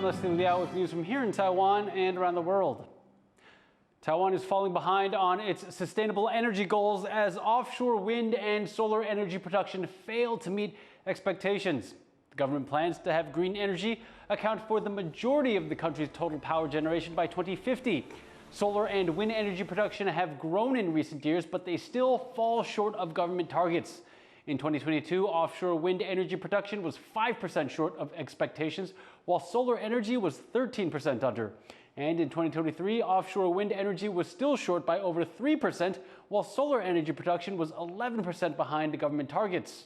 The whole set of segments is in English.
I'm Leslie Liao with news from here in Taiwan and around the world. Taiwan is falling behind on its sustainable energy goals as offshore wind and solar energy production fail to meet expectations. The government plans to have green energy account for the majority of the country's total power generation by 2050. Solar and wind energy production have grown in recent years, but they still fall short of government targets. In 2022, offshore wind energy production was 5% short of expectations, while solar energy was 13% under. And in 2023, offshore wind energy was still short by over 3%, while solar energy production was 11% behind the government targets.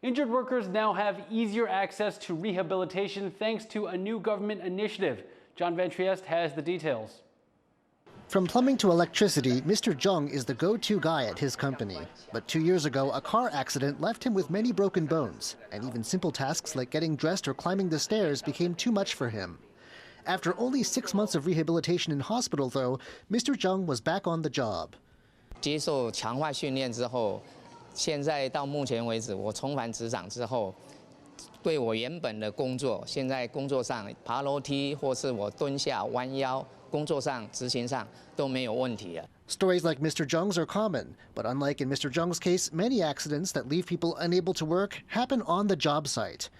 Injured workers now have easier access to rehabilitation thanks to a new government initiative. John Van Trieste has the details. From plumbing to electricity, Mr. Zheng is the go-to guy at his company. But 2 years ago, a car accident left him with many broken bones, and even simple tasks like getting dressed or climbing the stairs became too much for him. After only 6 months of rehabilitation in hospital, though, Mr. Zheng was back on the job. 接受强化训练之后，现在到目前为止，我重返职场之后，对我原本的工作，现在工作上爬楼梯或是我蹲下弯腰。 工作上、执行上都没有问题了。 Stories like Mr. Zheng's are common, but unlike in Mr. Zheng's case, many accidents that leave people unable to work happen on the job site.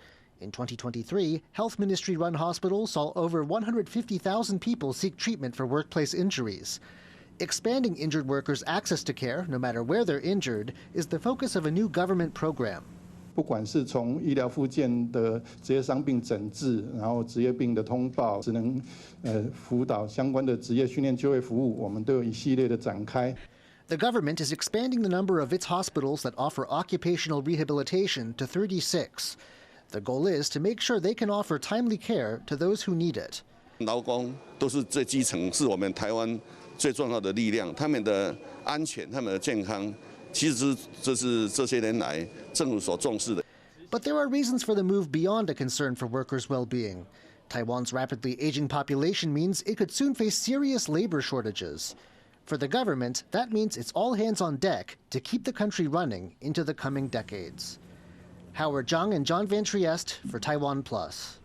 In 2023, Health Ministry-run hospitals saw over 150,000 people seek treatment for workplace injuries. Expanding injured workers' access to care, no matter where they're injured, is the focus of a new government program. 不管是从医疗复健的职业伤病诊治，然后职业病的通报，职能辅导相关的职业训练就业服务，我们都有一系列的展开。 The government is expanding the number of its hospitals that offer occupational rehabilitation to 36. The goal is to make sure they can offer timely care to those who need it. 劳工都是最基层，是我们台湾最重要的力量，他们的安全、他们的健康。 其实这是这些年来政府所重视的。 But there are reasons for the move beyond a concern for workers' well-being. Taiwan's rapidly aging population means it could soon face serious labor shortages. For the government, that means it's all hands on deck to keep the country running into the coming decades. Howard Zhang and John Van Trieste for TaiwanPlus.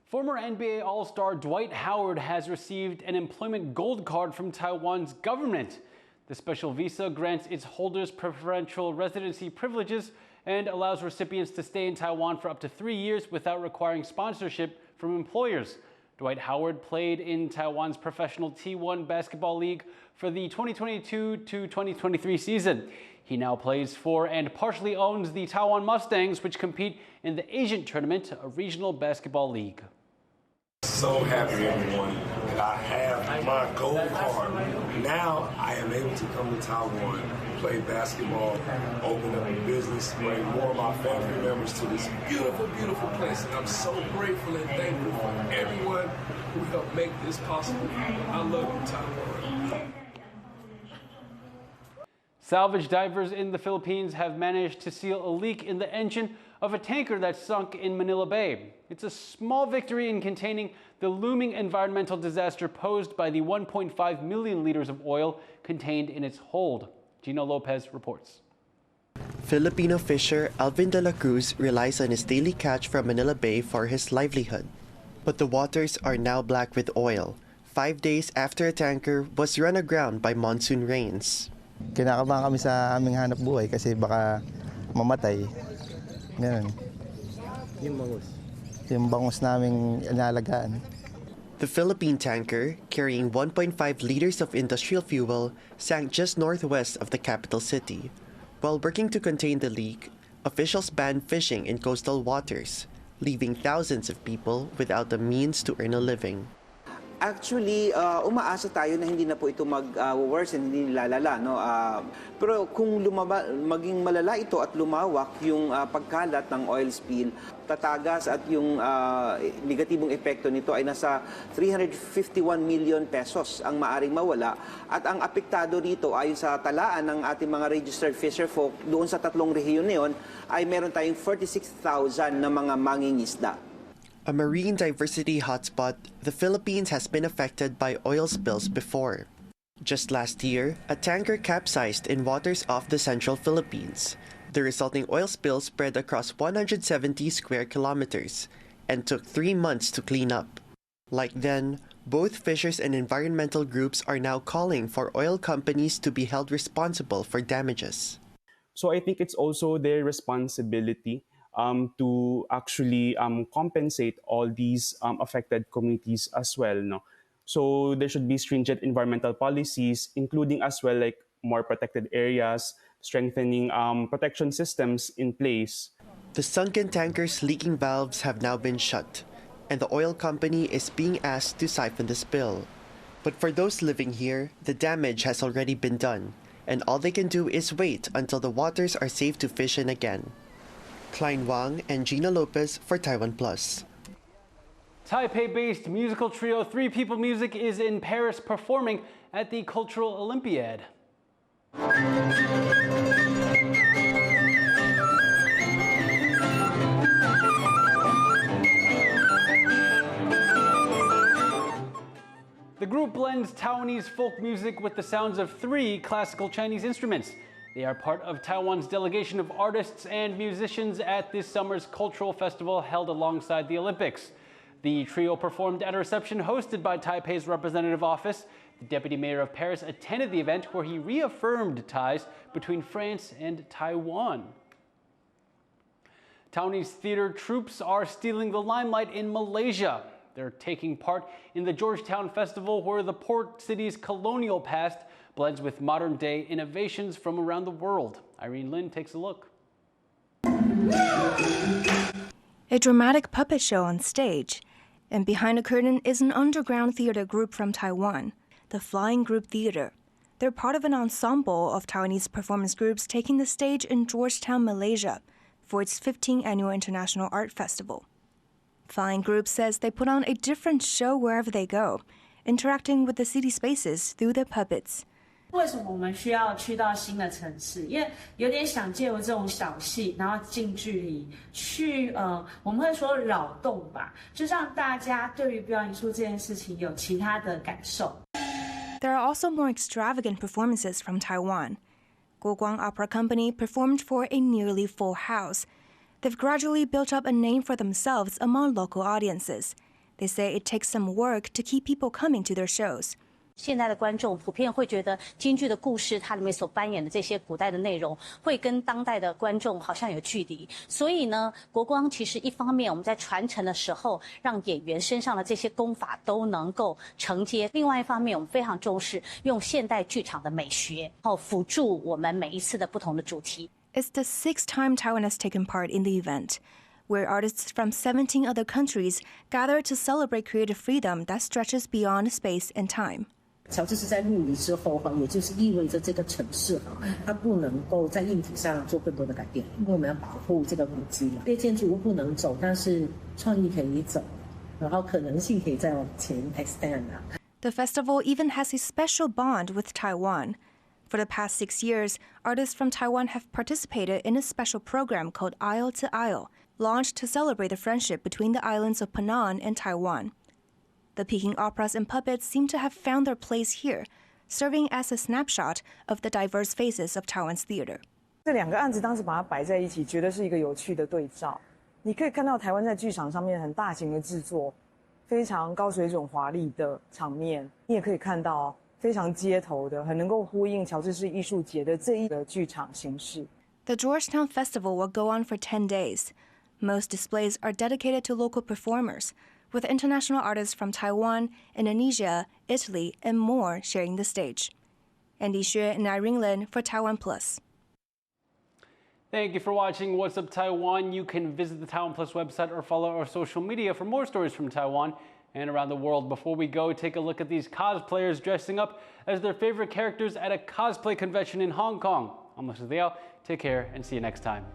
Former NBA All-Star Dwight Howard has received an employment gold card from Taiwan's government. The special visa grants its holders preferential residency privileges and allows recipients to stay in Taiwan for up to 3 years without requiring sponsorship from employers. Dwight Howard played in Taiwan's professional T1 basketball league for the 2022 to 2023 season. He now plays for and partially owns the Taiwan Mustangs, which compete in the Asian Tournament, a regional basketball league. So happy, everyone, that I have my gold card. Now I am able to come to Taiwan, play basketball, open up a business, bring more of my family members to this beautiful, beautiful place. And I'm so grateful and thankful for everyone who helped make this possible. I love you, Taiwan. Salvage divers in the Philippines have managed to seal a leak in the engine of a tanker that sunk in Manila Bay. It's a small victory in containing the looming environmental disaster posed by the 1.5 million liters of oil contained in its hold. Gino Lopez reports. Filipino fisher Alvin de la Cruz relies on his daily catch from Manila Bay for his livelihood. But the waters are now black with oil, 5 days after a tanker was run aground by monsoon rains. Kinakabahan kami sa aming hanap buhay kasi baka mamatay. Ganun. Yung bangus naming inalagaan. The Philippine tanker, carrying 1.5 liters of industrial fuel, sank just northwest of the capital city. While working to contain the leak, officials banned fishing in coastal waters, leaving thousands of people without the means to earn a living. Actually, umaasa tayo na hindi na po ito mag-worsen, hindi lalala. No? Pero kung maging malala ito at lumawak yung pagkalat ng oil spill, tatagas at yung negatibong epekto nito ay nasa 351 million pesos ang maaring mawala. At ang apektado dito ayon sa talaan ng ating mga registered fisherfolk doon sa tatlong rehiyon na yun, ay meron tayong 46,000 na mga mangingisda. A marine diversity hotspot, the Philippines has been affected by oil spills before. Just last year, a tanker capsized in waters off the central Philippines. The resulting oil spill spread across 170 square kilometers, and took 3 months to clean up. Like then, both fishers and environmental groups are now calling for oil companies to be held responsible for damages. So I think it's also their responsibility to actually compensate all these affected communities as well. No? So there should be stringent environmental policies, including as well like more protected areas, strengthening protection systems in place. The sunken tanker's leaking valves have now been shut, and the oil company is being asked to siphon the spill. But for those living here, the damage has already been done, and all they can do is wait until the waters are safe to fish in again. Klein Wang and Gina Lopez for TaiwanPlus. Taipei-based musical trio Three People Music is in Paris performing at the Cultural Olympiad. The group blends Taiwanese folk music with the sounds of 3 classical Chinese instruments. They are part of Taiwan's delegation of artists and musicians at this summer's cultural festival held alongside the Olympics. The trio performed at a reception hosted by Taipei's representative office. The deputy mayor of Paris attended the event where he reaffirmed ties between France and Taiwan. Taiwanese theater troupes are stealing the limelight in Malaysia. They're taking part in the Georgetown Festival, where the port city's colonial past blends with modern-day innovations from around the world. Irene Lin takes a look. A dramatic puppet show on stage. And behind the curtain is an underground theater group from Taiwan, the Flying Group Theater. They're part of an ensemble of Taiwanese performance groups taking the stage in Georgetown, Malaysia, for its 15th annual International Art Festival. Flying Group says they put on a different show wherever they go, interacting with the city spaces through their puppets. 为什么我们需要去到新的城市？因为有点想借由这种小戏，然后近距离去我们会说扰动吧，就让大家对于表演艺术这件事情有其他的感受。There are also more extravagant performances from Taiwan. Guoguang Opera Company performed for a nearly full house. They've gradually built up a name for themselves among local audiences. They say it takes some work to keep people coming to their shows. 现在的观众普遍会觉得京剧的故事，它里面所扮演的这些古代的内容，会跟当代的观众好像有距离。所以呢，国光其实一方面我们在传承的时候，让演员身上的这些功法都能够承接；另外一方面，我们非常重视用现代剧场的美学，然后辅助我们每一次的不同的主题。It's the 6th time Taiwan has taken part in the event, where artists from 17 other countries gather to celebrate creative freedom that stretches beyond space and time. 乔治是在陆离之后也就是意味着这个城市它不能够在硬体上做更多的改变，因为我们要保护这个古迹嘛。这些建筑物不能走，但是创意可以走，然后可能性可以再往前 extend。The festival even has a special bond with Taiwan. For the past 6 years, artists from Taiwan have participated in a special program called Isle to Isle, launched to celebrate the friendship between the islands of Penang and Taiwan. The Peking operas and puppets seem to have found their place here, serving as a snapshot of the diverse faces of Taiwan's theater. 这2个案子当时把它摆在一起，觉得是一个有趣的对照。你可以看到台湾在剧场上面很大型的制作，非常高水准华丽的场面，你也可以看到非常街头的，很能够呼应乔治市艺术节的这一个剧场形式。The Georgetown Festival will go on for 10 days. Most displays are dedicated to local performers, with international artists from Taiwan, Indonesia, Italy, and more sharing the stage. Andy Xue and Irene Lin for TaiwanPlus. Thank you for watching What's Up Taiwan. You can visit the TaiwanPlus website or follow our social media for more stories from Taiwan and around the world. Before we go, take a look at these cosplayers dressing up as their favorite characters at a cosplay convention in Hong Kong. I'm Liao. Take care and see you next time.